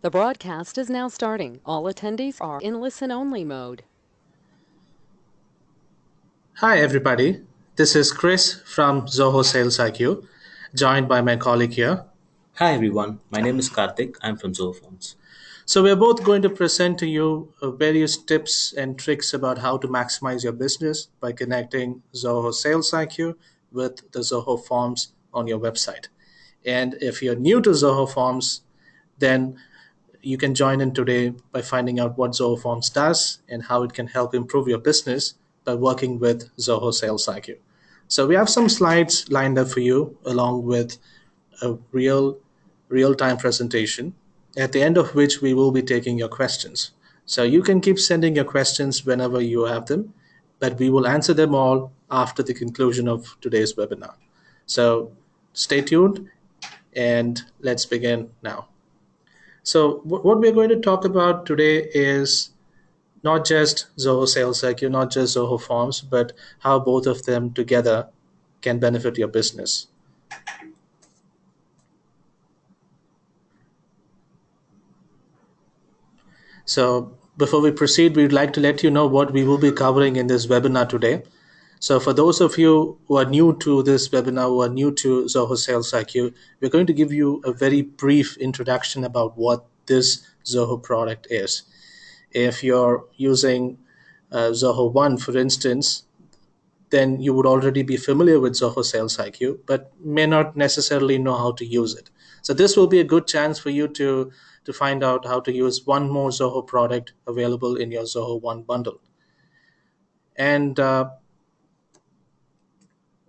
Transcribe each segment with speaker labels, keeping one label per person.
Speaker 1: The broadcast is now starting. All attendees are in listen-only mode.
Speaker 2: Hi, everybody. This is Chris from Zoho Sales IQ, joined by my colleague here.
Speaker 3: Hi everyone, my name is Karthik. I'm from Zoho Forms.
Speaker 2: So, we're both going to present to you various tips and tricks about how to maximize your business by connecting Zoho Sales IQ with the Zoho Forms on your website. And if you're new to Zoho Forms, then you can join in today by finding out what Zoho Forms does and how it can help improve your business by working with Zoho Sales IQ. So we have some slides lined up for you along with a real-time presentation at the end of which we will be taking your questions. So you can keep sending your questions whenever you have them, but we will answer them all after the conclusion of today's webinar. So stay tuned and let's begin now. So what we're going to talk about today is not just Zoho Sales IQ, not just Zoho Forms, but how both of them together can benefit your business. So before we proceed, we'd like to let you know what we will be covering in this webinar today. So for those of you who are new to this webinar, who are new to Zoho Sales IQ, we're going to give you a very brief introduction about what this Zoho product is. If you're using Zoho One, for instance, then you would already be familiar with Zoho Sales IQ, but may not necessarily know how to use it. So this will be a good chance for you to find out how to use one more Zoho product available in your Zoho One bundle. And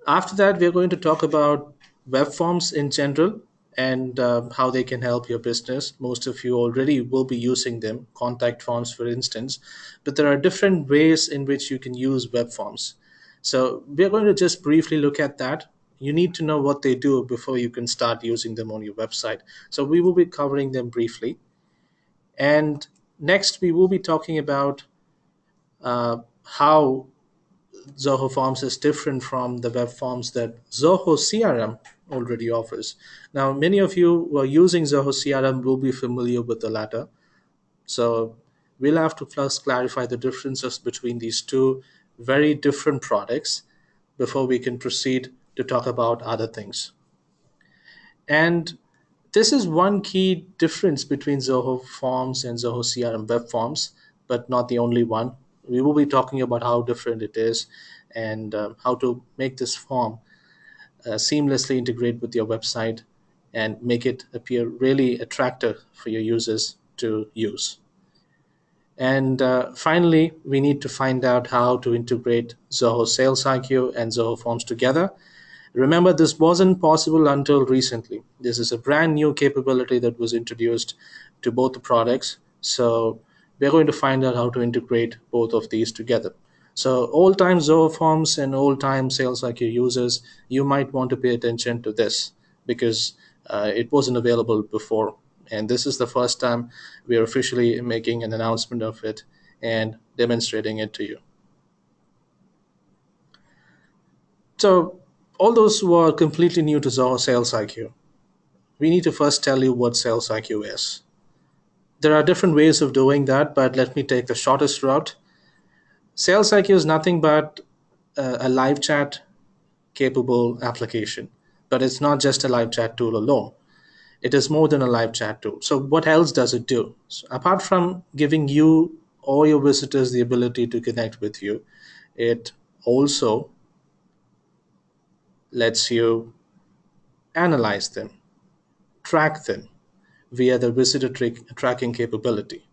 Speaker 2: after that, we're going to talk about web forms in general and how they can help your business. Most of you already will be using them, contact forms, for instance, but there are different ways in which you can use web forms. So we're going to just briefly look at that. You need to know what they do before you can start using them on your website. So we will be covering them briefly. And next, we will be talking about how Zoho Forms is different from the web forms that Zoho CRM already offers. Now, many of you who are using Zoho CRM will be familiar with the latter. So we'll have to first clarify the differences between these two very different products before we can proceed to talk about other things. And this is one key difference between Zoho Forms and Zoho CRM web forms, but not the only one. We will be talking about how different it is and how to make this form seamlessly integrate with your website and make it appear really attractive for your users to use. And finally, we need to find out how to integrate Zoho Sales IQ and Zoho Forms together. Remember, this wasn't possible until recently. This is a brand new capability that was introduced to both the products. So we're going to find out how to integrate both of these together. So old-time Zoho Forms and old-time Sales IQ users, you might want to pay attention to this because it wasn't available before. And this is the first time we are officially making an announcement of it and demonstrating it to you. So all those who are completely new to Zoho Sales IQ, we need to first tell you what Sales IQ is. There are different ways of doing that, but let me take the shortest route. Sales IQ is nothing but a live chat capable application, but it's not just a live chat tool alone. It is more than a live chat tool. So what else does it do? So apart from giving you or your visitors the ability to connect with you, it also lets you analyze them, track them via the visitor tracking capability.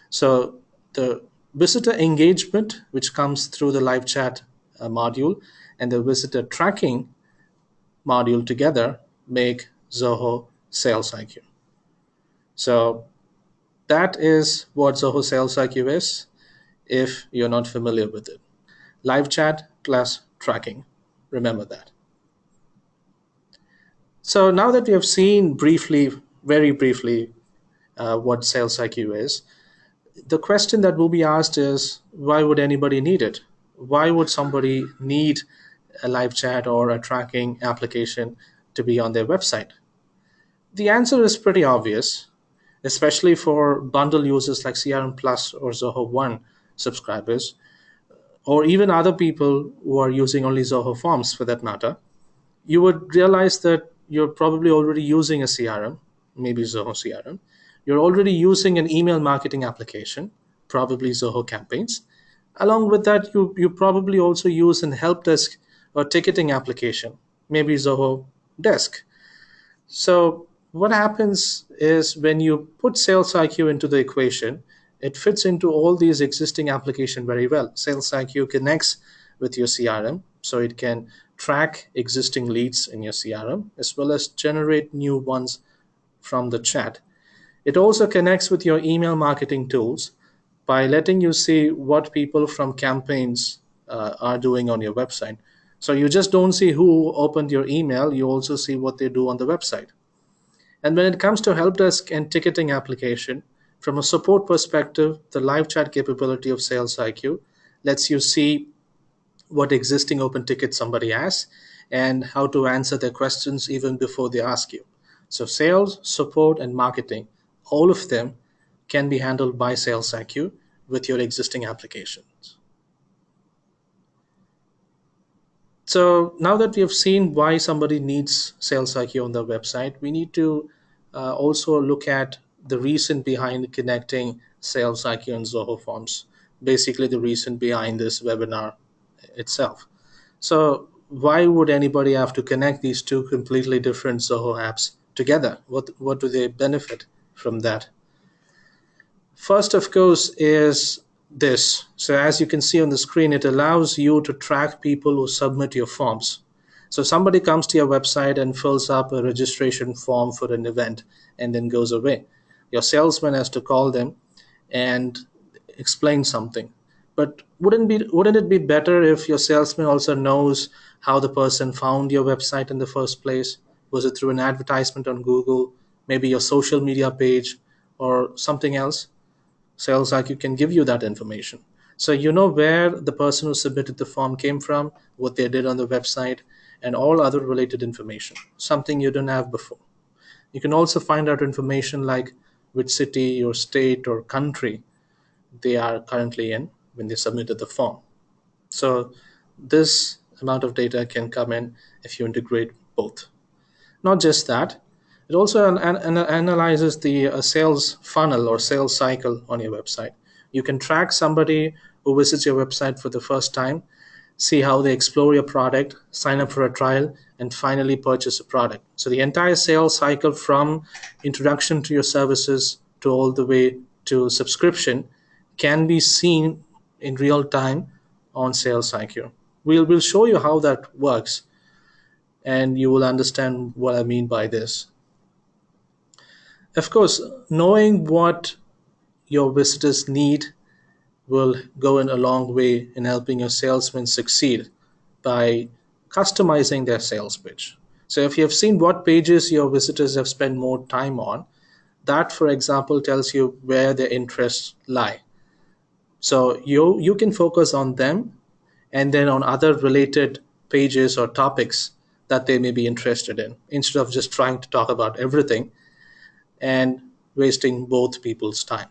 Speaker 2: So the visitor engagement, which comes through the live chat module, and the visitor tracking module together make Zoho Sales IQ. So that is what Zoho Sales IQ is if you're not familiar with it. Live chat plus tracking. Remember that. So now that we have seen briefly, very briefly, what Sales IQ is, the question that will be asked is why would anybody need it? Why would somebody need a live chat or a tracking application to be on their website? The answer is pretty obvious. especially for bundle users like CRM Plus or Zoho One subscribers, or even other people who are using only Zoho Forms for that matter. You would realize that you're probably already using a CRM, maybe Zoho CRM. You're already using an email marketing application, probably Zoho Campaigns. Along with that, you probably also use an help desk or ticketing application, maybe Zoho Desk. So what happens is when you put Sales IQ into the equation, it fits into all these existing applications very well. Sales IQ connects with your CRM, so it can track existing leads in your CRM as well as generate new ones from the chat. It also connects with your email marketing tools by letting you see what people from campaigns are doing on your website. So you just don't see who opened your email, you also see what they do on the website. And when it comes to help desk and ticketing application, from a support perspective, the live chat capability of Sales IQ lets you see what existing open tickets somebody has and how to answer their questions even before they ask you. So sales, support, and marketing, all of them can be handled by Sales IQ with your existing applications. So now that we have seen why somebody needs Sales IQ on their website, we need to also look at the reason behind connecting Sales IQ and Zoho Forms. Basically, the reason behind this webinar itself. So why would anybody have to connect these two completely different Zoho apps together? What do they benefit from that? First, of course, is this. So as you can see on the screen, it allows you to track people who submit your forms. So somebody comes to your website and fills up a registration form for an event and then goes away. Your salesman has to call them and explain something. But wouldn't it be better if your salesman also knows how the person found your website in the first place? Was it through an advertisement on Google, maybe your social media page, or something else? Sales IQ can give you that information. So you know where the person who submitted the form came from, what they did on the website, and all other related information, something you didn't have before. You can also find out information like which city or state or country they are currently in when they submitted the form. So this amount of data can come in if you integrate both. Not just that, it also analyzes the sales funnel or sales cycle on your website. You can track somebody who visits your website for the first time, see how they explore your product, sign up for a trial, and finally purchase a product. So the entire sales cycle from introduction to your services to all the way to subscription can be seen in real time on Sales IQ. We'll show you how that works and you will understand what I mean by this. Of course, knowing what your visitors need will go in a long way in helping your salesmen succeed by customizing their sales pitch. So if you have seen what pages your visitors have spent more time on, that, for example, tells you where their interests lie. So you can focus on them and then on other related pages or topics that they may be interested in instead of just trying to talk about everything and wasting both people's time.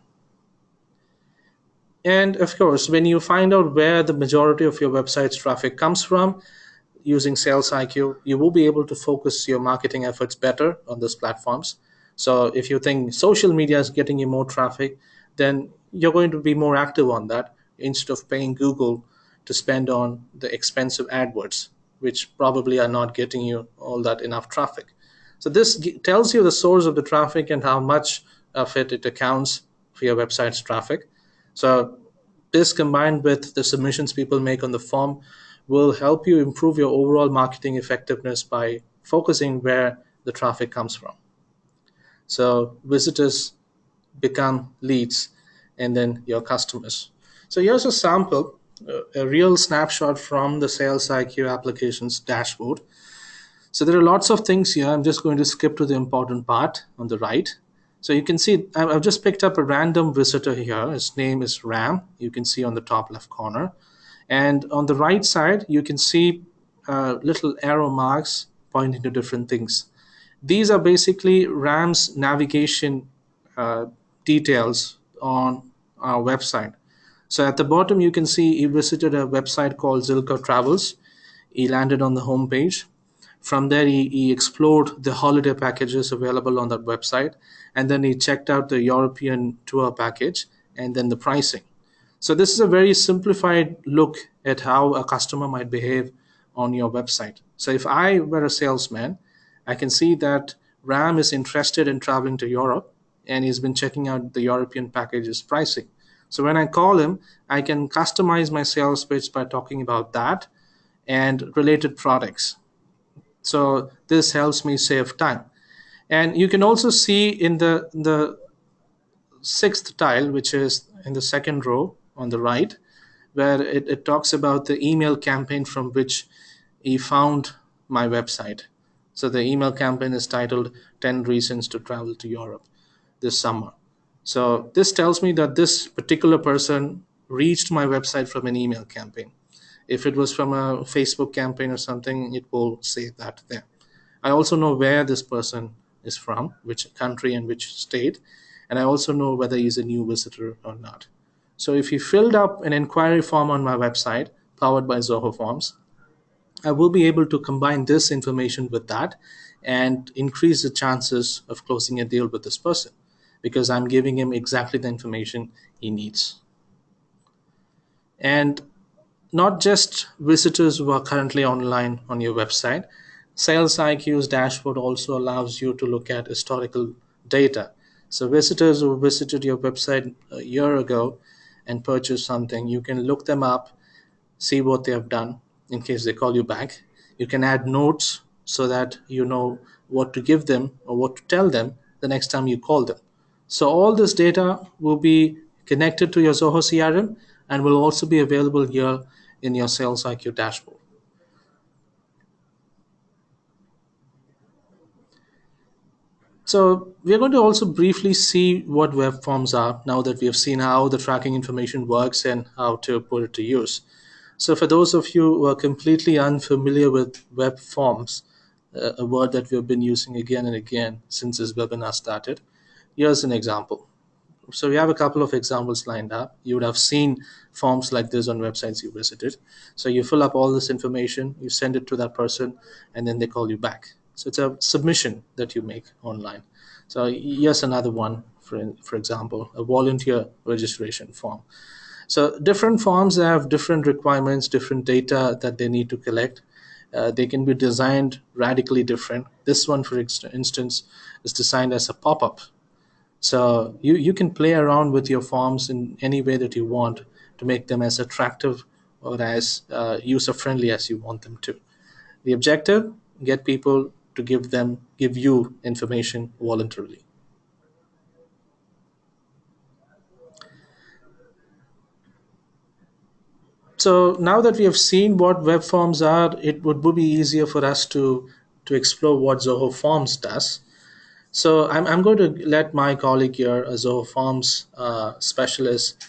Speaker 2: And of course, when you find out where the majority of your website's traffic comes from using Sales IQ, you will be able to focus your marketing efforts better on those platforms. So if you think social media is getting you more traffic, then you're going to be more active on that instead of paying Google to spend on the expensive AdWords, which probably are not getting you all that enough traffic. So this tells you the source of the traffic and how much of it accounts for your website's traffic. So this combined with the submissions people make on the form will help you improve your overall marketing effectiveness by focusing where the traffic comes from. So visitors become leads and then your customers. So here's a sample, a real snapshot from the Sales IQ application's dashboard. So there are lots of things here. I'm just going to skip to the important part on the right. So you can see I've just picked up a random visitor here. His name is Ram. You can see on the top left corner. And on the right side, you can see little arrow marks pointing to different things. These are basically Ram's navigation details on our website. So at the bottom, you can see he visited a website called Zilka Travels. He landed on the homepage. From there, he explored the holiday packages available on that website, and then he checked out the European tour package and then the pricing. So this is a very simplified look at how a customer might behave on your website. So if I were a salesman, I can see that Ram is interested in traveling to Europe and he's been checking out the European packages pricing. So when I call him, I can customize my sales pitch by talking about that and related products. So this helps me save time. And you can also see in the sixth tile, which is in the second row on the right, where it talks about the email campaign from which he found my website. So the email campaign is titled 10 Reasons to Travel to Europe this summer. So this tells me that this particular person reached my website from an email campaign. If it was from a Facebook campaign or something, it will say that there. I also know where this person is from, which country and which state, and I also know whether he's a new visitor or not. So if he filled up an inquiry form on my website, powered by Zoho Forms, I will be able to combine this information with that and increase the chances of closing a deal with this person because I'm giving him exactly the information he needs. And not just visitors who are currently online on your website. Sales IQ's dashboard also allows you to look at historical data. So visitors who visited your website a year ago and purchased something, you can look them up, see what they have done in case they call you back. You can add notes so that you know what to give them or what to tell them the next time you call them. So all this data will be connected to your Zoho CRM and will also be available here in your Sales IQ dashboard. So we're going to also briefly see what web forms are now that we have seen how the tracking information works and how to put it to use. So for those of you who are completely unfamiliar with web forms, a word that we've been using again and again since this webinar started, here's an example. So we have a couple of examples lined up. You would have seen forms like this on websites you visited. So you fill up all this information, you send it to that person, and then they call you back. So it's a submission that you make online. So here's another one, for example, a volunteer registration form. So different forms have different requirements, different data that they need to collect. They can be designed radically different. This one, for instance, is designed as a pop-up. So you can play around with your forms in any way that you want to make them as attractive or as user friendly as you want them to. The objective: get people to give you information voluntarily. So now that we have seen what web forms are, it would be easier for us to explore what Zoho Forms does. So I'm going to let my colleague here, a Zoho Forms specialist,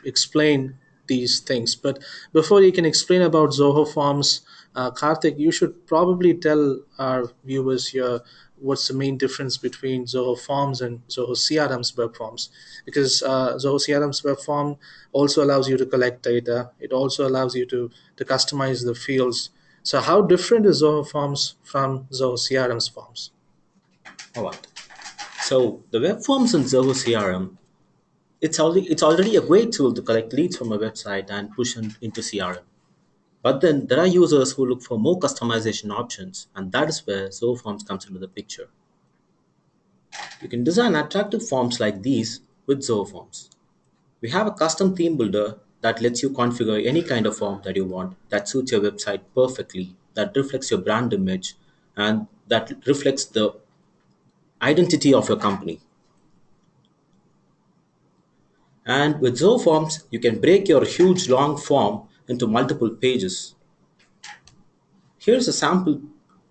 Speaker 2: explain these things. But before he can explain about Zoho Forms, Karthik, you should probably tell our viewers here what's the main difference between Zoho Forms and Zoho CRM's web forms. Because Zoho CRM's web form also allows you to collect data. It also allows you to customize the fields. So how different is Zoho Forms from Zoho CRM's forms?
Speaker 3: All right. So the web forms in Zoho CRM, it's already a great tool to collect leads from a website and push them into CRM. But then there are users who look for more customization options, and that is where Zoho Forms comes into the picture. You can design attractive forms like these with Zoho Forms. We have a custom theme builder that lets you configure any kind of form that you want that suits your website perfectly, that reflects your brand image, and that reflects the identity of your company. And with Zoho Forms, you can break your huge long form into multiple pages. Here's a sample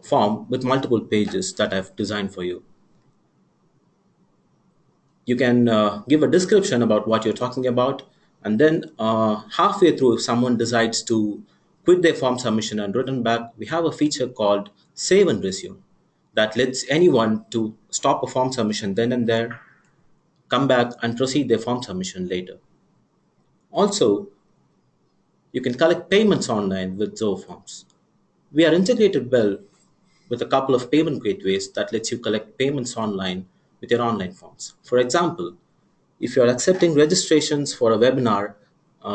Speaker 3: form with multiple pages that I've designed for you. You can give a description about what you're talking about, and then halfway through, if someone decides to quit their form submission and return back, we have a feature called Save and Resume that lets anyone to stop a form submission then and there, come back and proceed their form submission later. Also, you can collect payments online with Zoho Forms. We are integrated well with a couple of payment gateways that lets you collect payments online with your online forms. For example, if you're accepting registrations for a webinar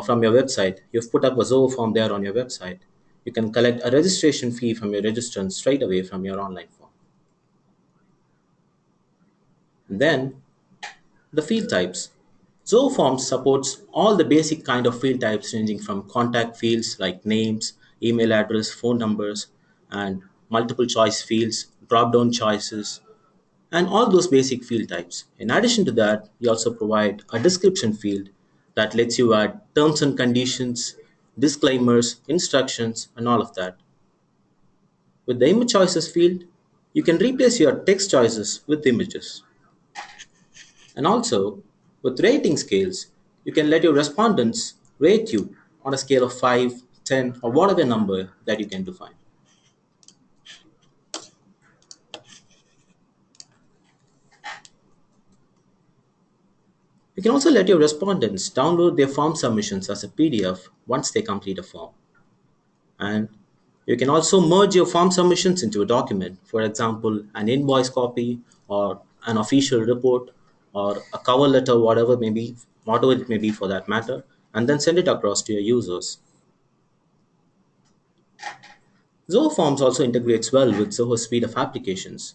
Speaker 3: from your website, you've put up a Zoho form there on your website, you can collect a registration fee from your registrants straight away from your online form. And then the field types. Zoho Forms supports all the basic kind of field types ranging from contact fields like names, email address, phone numbers, and multiple choice fields, drop down choices, and all those basic field types. In addition to that, we also provide a description field that lets you add terms and conditions, disclaimers, instructions, and all of that. With the image choices field, you can replace your text choices with images. And also, with rating scales, you can let your respondents rate you on a scale of 5, 10, or whatever number that you can define. You can also let your respondents download their form submissions as a PDF once they complete a form. And you can also merge your form submissions into a document, for example, an invoice copy or an official report or a cover letter, whatever it may be for that matter, and then send it across to your users. Zoho Forms also integrates well with Zoho's suite of applications,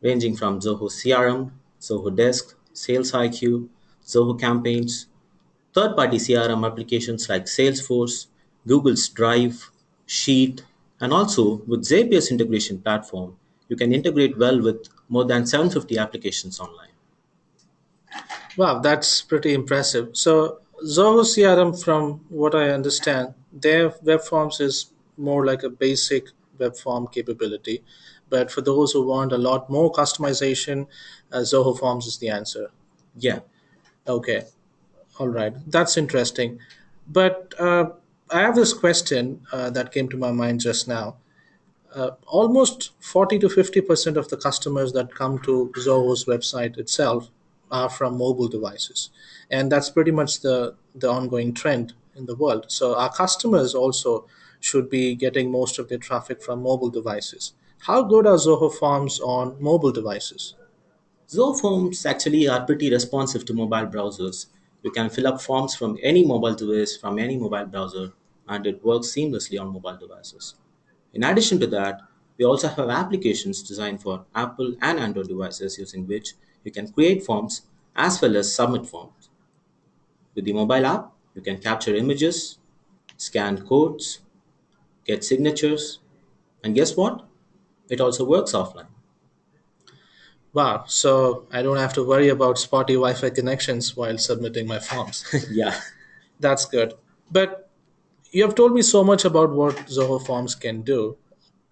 Speaker 3: ranging from Zoho CRM, Zoho Desk, Sales IQ, Zoho Campaigns, third party CRM applications like Salesforce, Google's Drive, Sheet, and also with Zapier's integration platform, you can integrate well with more than 750 applications online.
Speaker 2: Wow, that's pretty impressive. So Zoho CRM, from what I understand, their web forms is more like a basic web form capability. But for those who want a lot more customization, Zoho Forms is the answer.
Speaker 3: Yeah,
Speaker 2: Okay, all right, that's interesting. But I have this question that came to my mind just now. Almost 40 to 50% of the customers that come to Zoho's website itself are from mobile devices. And that's pretty much the ongoing trend in the world. So our customers also should be getting most of their traffic from mobile devices. How good are Zoho Forms on mobile devices?
Speaker 3: Zoho Forms actually are pretty responsive to mobile browsers. You can fill up forms from any mobile device, from any mobile browser, and it works seamlessly on mobile devices. In addition to that, we also have applications designed for Apple and Android devices using which you can create forms as well as submit forms. With the mobile app, you can capture images, scan codes, get signatures, and guess what? It also works offline.
Speaker 2: Wow, so I don't have to worry about spotty Wi Fi connections while submitting my forms.
Speaker 3: Yeah.
Speaker 2: That's good. But you have told me so much about what Zoho Forms can do.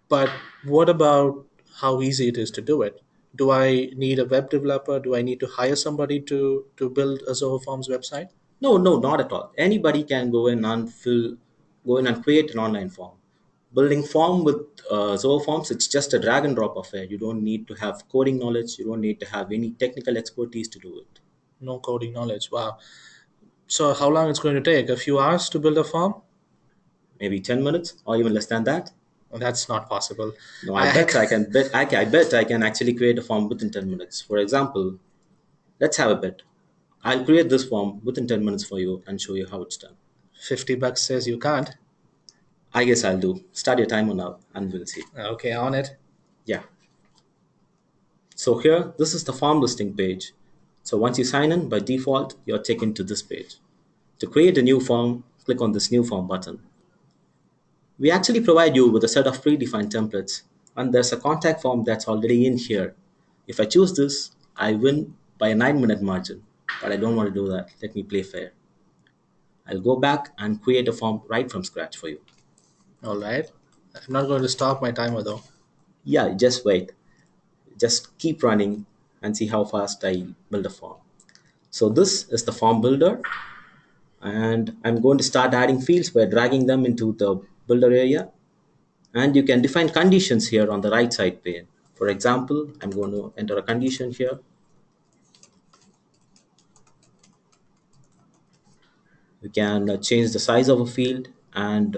Speaker 2: But what about how easy it is to do it? Do I need a web developer? Do I need to hire somebody to build a Zoho Forms website?
Speaker 3: No, no, not at all. Anybody can go in and create an online form. Building form with Zoho Forms, it's just a drag and drop affair. You don't need to have coding knowledge. You don't need to have any technical expertise to do it.
Speaker 2: No coding knowledge. Wow. So how long it's going to take? A few hours to build a form?
Speaker 3: Maybe 10 minutes or even less than that.
Speaker 2: Well, that's not possible.
Speaker 3: No,
Speaker 2: I
Speaker 3: I bet I can actually create a form within 10 minutes. For example, let's have a bet. I'll create this form within 10 minutes for you and show you how it's done.
Speaker 2: $50 says you can't.
Speaker 3: I guess I'll do. Start your timer now and we'll see.
Speaker 2: Okay, on it.
Speaker 3: Yeah. So here, this is the form listing page. So once you sign in, by default, you're taken to this page. To create a new form, click on this new form button. We actually provide you with a set of predefined templates, and there's a contact form that's already in here. If I choose this, I win by a 9-minute margin, but I don't want to do that. Let me play fair. I'll go back and create a form right from scratch for you.
Speaker 2: All right. I'm not going to stop my timer though.
Speaker 3: Yeah, just wait. Just keep running and see how fast I build a form. So this is the form builder, and I'm going to start adding fields by dragging them into the builder area. And you can define conditions here on the right side pane. For example, I'm going to enter a condition here. You can change the size of a field and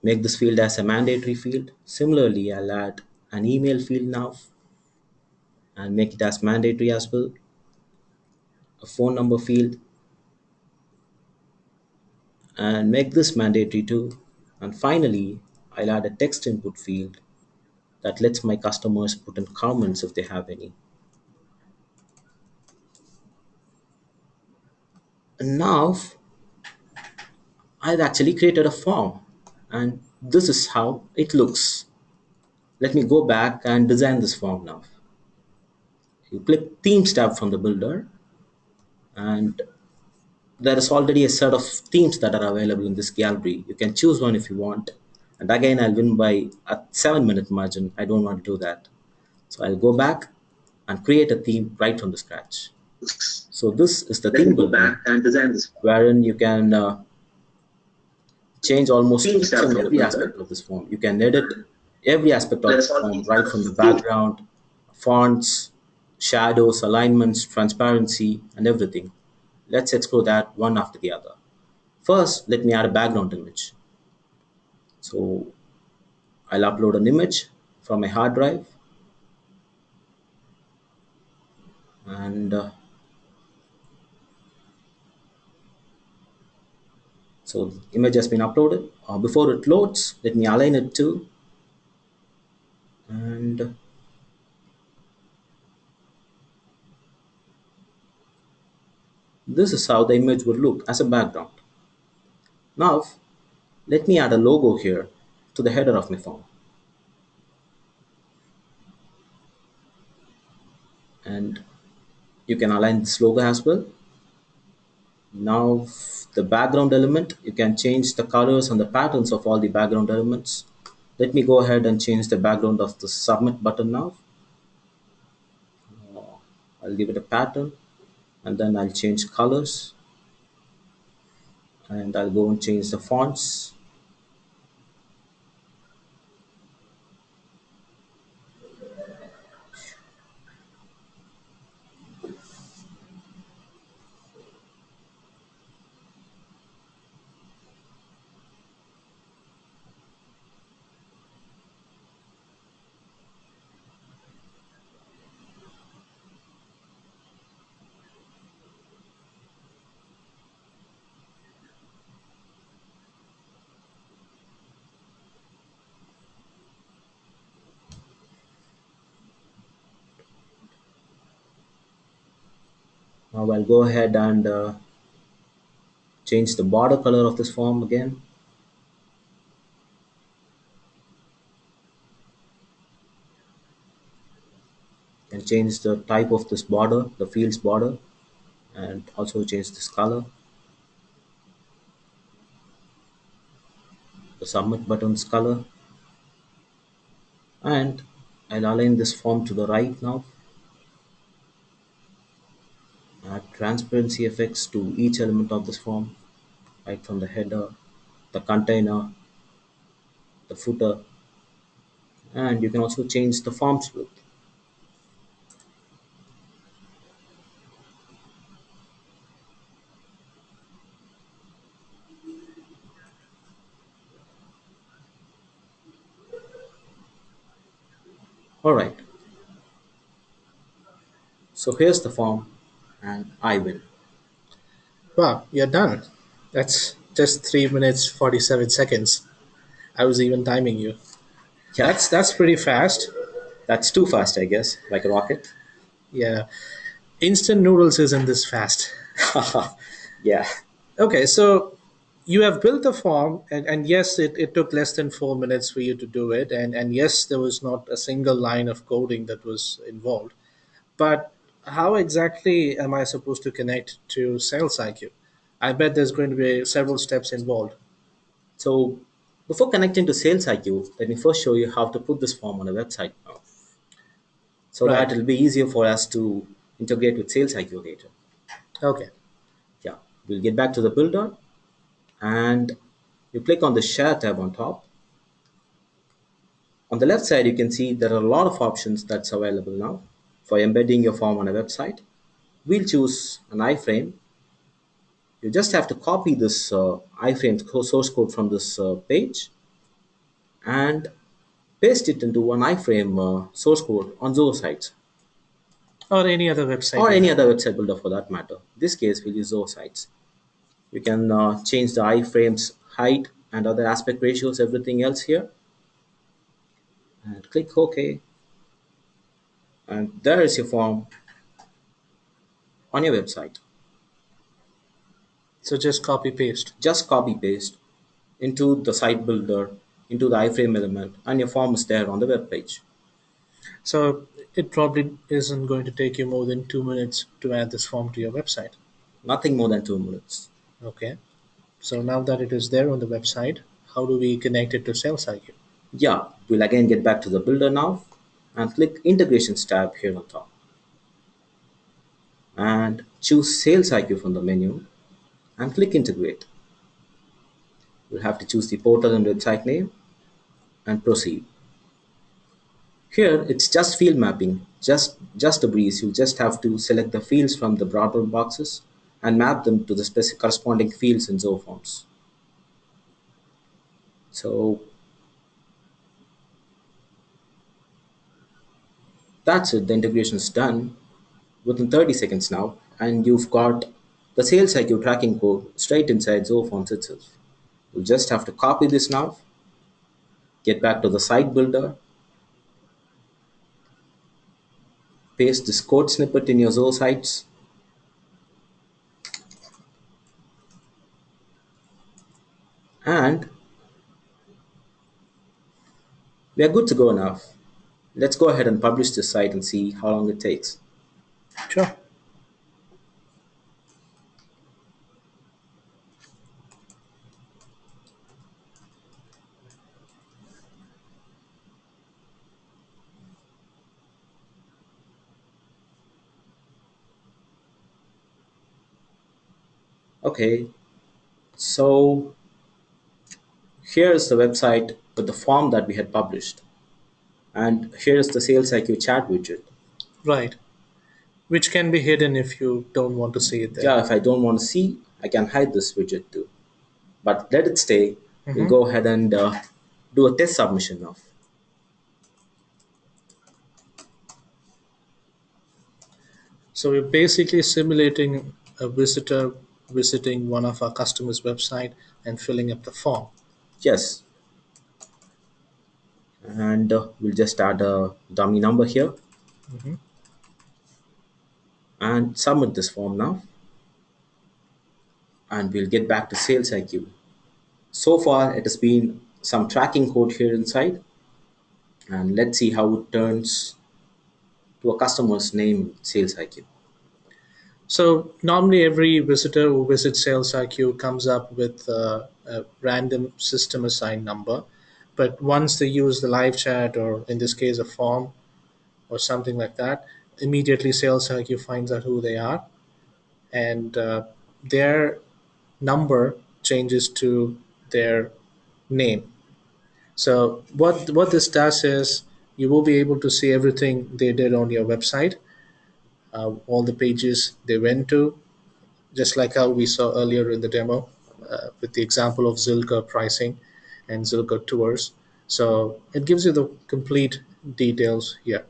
Speaker 3: make this field as a mandatory field. Similarly, I'll add an email field now and make it as mandatory as well. A phone number field and make this mandatory too. And finally, I'll add a text input field that lets my customers put in comments if they have any. And now I've actually created a form and this is how it looks. Let me go back and design this form now. You click Themes tab from the builder and there is already a set of themes that are available in this gallery. You can choose one if you want. And again, I'll win by a 7-minute margin. I don't want to do that. So I'll go back and create a theme right from the scratch. So this is the theme builder wherein you can change almost each and every aspect of this form. You can edit every aspect of this form right from the background, fonts, shadows, alignments, transparency, and everything. Let's explore that one after the other. First, let me add a background image. So I'll upload an image from my hard drive and so the image has been uploaded. Before it loads, let me align it too. And this is how the image would look as a background. Now, let me add a logo here to the header of my form. And you can align this logo as well. Now, the background element, you can change the colors and the patterns of all the background elements. Let me go ahead and change the background of the submit button now. I'll give it a pattern and then I'll change colors and I'll go and change the fonts. Now I'll go ahead and change the border color of this form again. And change the type of this border, the field's border, and also change this color, the submit button's color. And I'll align this form to the right now. Add transparency effects to each element of this form, right from the header, the container, the footer, and you can also change the form's width. Alright, so here's the form and I win.
Speaker 2: Wow, you're done. That's just 3 minutes 47 seconds. I was even timing you.
Speaker 3: Yeah,
Speaker 2: That's pretty fast.
Speaker 3: that's too fast, I guess, like a rocket.
Speaker 2: Yeah. Instant noodles isn't this fast.
Speaker 3: Yeah,
Speaker 2: Okay, so you have built the form, and yes, it took less than 4 minutes for you to do it, and yes, there was not a single line of coding that was involved. But how exactly am I supposed to connect to Sales IQ? I bet there's going to be several steps involved.
Speaker 3: so before connecting to Sales IQ, let me first show you how to put this form on a website now, so that
Speaker 2: Right.
Speaker 3: it'll be easier for us to integrate with Sales IQ later.
Speaker 2: Okay.
Speaker 3: Yeah, we'll get back to the builder and you click on the Share tab on top. On the left side, you can see there are a lot of options that's available now for embedding your form on a website. We'll choose an iframe You just have to copy this iframe source code from this page and paste it into one iframe source code on Zoho sites
Speaker 2: Or any other website
Speaker 3: or
Speaker 2: you
Speaker 3: any
Speaker 2: have.
Speaker 3: other website builder for that matter. In this case, we'll use Zoho sites. You can change the iframes height and other aspect ratios, everything else here, and click OK. And there is your form on your website.
Speaker 2: So just copy paste.
Speaker 3: Just copy paste into the site builder, into the iframe element, and your form is there on the web page.
Speaker 2: So it probably isn't going to take you more than 2 minutes to add this form to your website.
Speaker 3: Nothing more than 2 minutes.
Speaker 2: Okay. So now that it is there on the website, how do we connect it to Sales IQ?
Speaker 3: Yeah, we'll again get back to the builder now and click integrations tab here on top and choose sales IQ from the menu and click integrate. You'll have to choose the portal and website name and proceed. Here it's just field mapping, just a breeze. You just have to select the fields from the drop-down boxes and map them to the specific corresponding fields in Zoho Forms. So that's it, the integration is done within 30 seconds now, and you've got the sales IQ tracking code straight inside Zoho Forms itself. You just have to copy this now, get back to the site builder, paste this code snippet in your Zoho sites, and we are good to go now. Let's go ahead and publish this site and see how long it takes.
Speaker 2: Sure.
Speaker 3: Okay, so here is the website with the form that we had published, and here is the Sales IQ chat widget.
Speaker 2: Right. Which can be hidden if you don't want to see it there.
Speaker 3: Yeah, if I don't want to see, I can hide this widget too. But let it stay. We'll
Speaker 2: Mhm.
Speaker 3: go ahead and do a test submission now.
Speaker 2: So we're basically simulating a visitor visiting one of our customers' website and filling up the form.
Speaker 3: Yes, and we'll just add a dummy number here
Speaker 2: Mhm.
Speaker 3: and submit this form now. And we'll get back to Sales IQ. So far, it has been some tracking code here inside, and let's see how it turns to a customer's name Sales IQ.
Speaker 2: So normally every visitor who visits Sales IQ comes up with a random system assigned number. But once they use the live chat or in this case a form or something like that, immediately Sales IQ finds out who they are and their number changes to their name. So what this does is you will be able to see everything they did on your website, all the pages they went to, just like how we saw earlier in the demo with the example of Zilker pricing and Zilker tours. So it gives you the complete details here.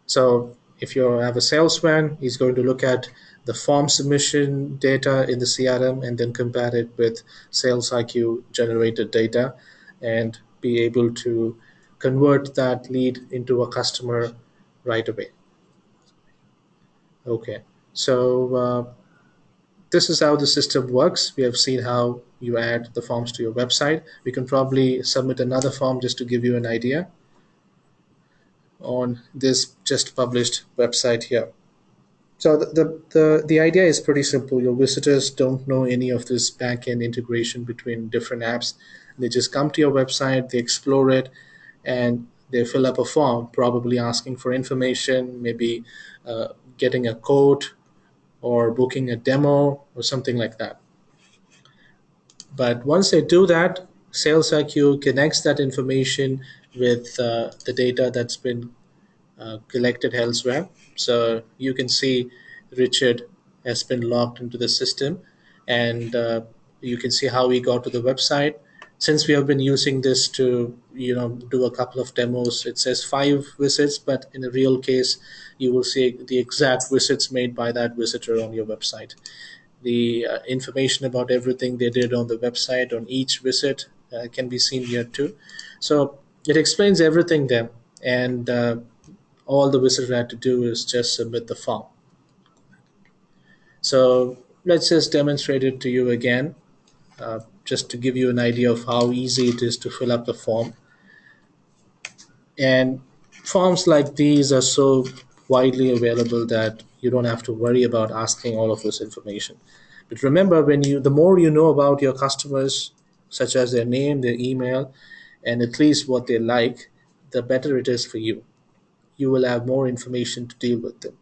Speaker 2: So if you have a salesman, he's going to look at the form submission data in the CRM and then compare it with Sales IQ generated data and be able to convert that lead into a customer right away. Okay, so this is how the system works. We have seen how you add the forms to your website. We can probably submit another form just to give you an idea on this just published website here. So the idea is pretty simple. Your visitors don't know any of this back-end integration between different apps. They just come to your website, they explore it, and they fill up a form, probably asking for information, maybe getting a quote or booking a demo or something like that. But once they do that, Sales IQ connects that information with the data that's been collected elsewhere. So you can see Richard has been logged into the system, and you can see how we got to the website. Since we have been using this to do a couple of demos, it says 5 visits, but in a real case you will see the exact visits made by that visitor on your website. The information about everything they did on the website on each visit can be seen here too. So it explains everything there, and all the visitor had to do is just submit the form. So let's just demonstrate it to you again, just to give you an idea of how easy it is to fill up the form. And forms like these are so widely available that you don't have to worry about asking all of this information. But remember, the more you know about your customers, such as their name, their email, and at least what they like, the better it is for you. You will have more information to deal with them.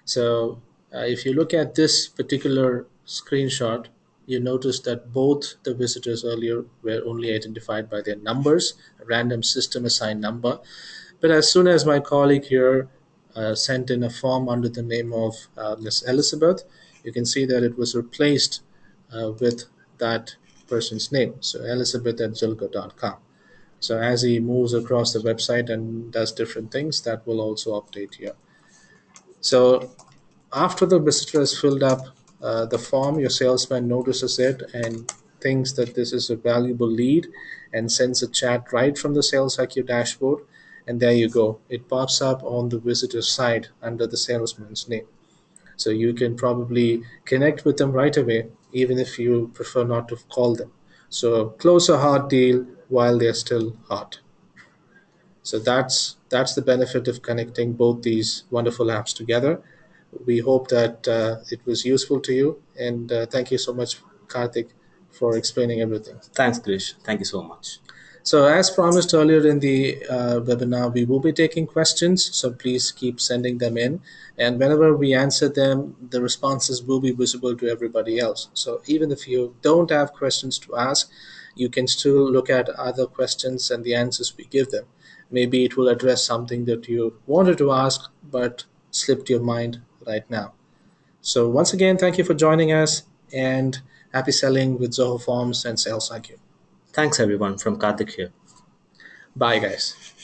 Speaker 2: So if you look at this particular screenshot, you notice that both the visitors earlier were only identified by their numbers, a random system assigned number. But as soon as my colleague here sent in a form under the name of Miss Elizabeth, you can see that it was replaced with that person's name. So Elizabeth at Zilga.com. So as he moves across the website and does different things, that will also update here. So after the visitor has filled up the form, your salesman notices it and thinks that this is a valuable lead and sends a chat right from the Sales IQ dashboard. And there you go. It pops up on the visitor's side under the salesman's name. So you can probably connect with them right away, even if you prefer not to call them. So close a hot deal while they're still hot. So that's the benefit of connecting both these wonderful apps together. We hope that it was useful to you, and thank you so much, Karthik, for explaining everything.
Speaker 3: Thanks, Krish. Thank you so much.
Speaker 2: So, as promised earlier in the webinar, we will be taking questions. So, please keep sending them in. And whenever we answer them, the responses will be visible to everybody else. So, even if you don't have questions to ask, you can still look at other questions and the answers we give them. Maybe it will address something that you wanted to ask but slipped your mind right now. So, once again, thank you for joining us and happy selling with Zoho Forms and Sales IQ.
Speaker 3: Thanks, everyone, from Karthik here.
Speaker 2: Bye, guys.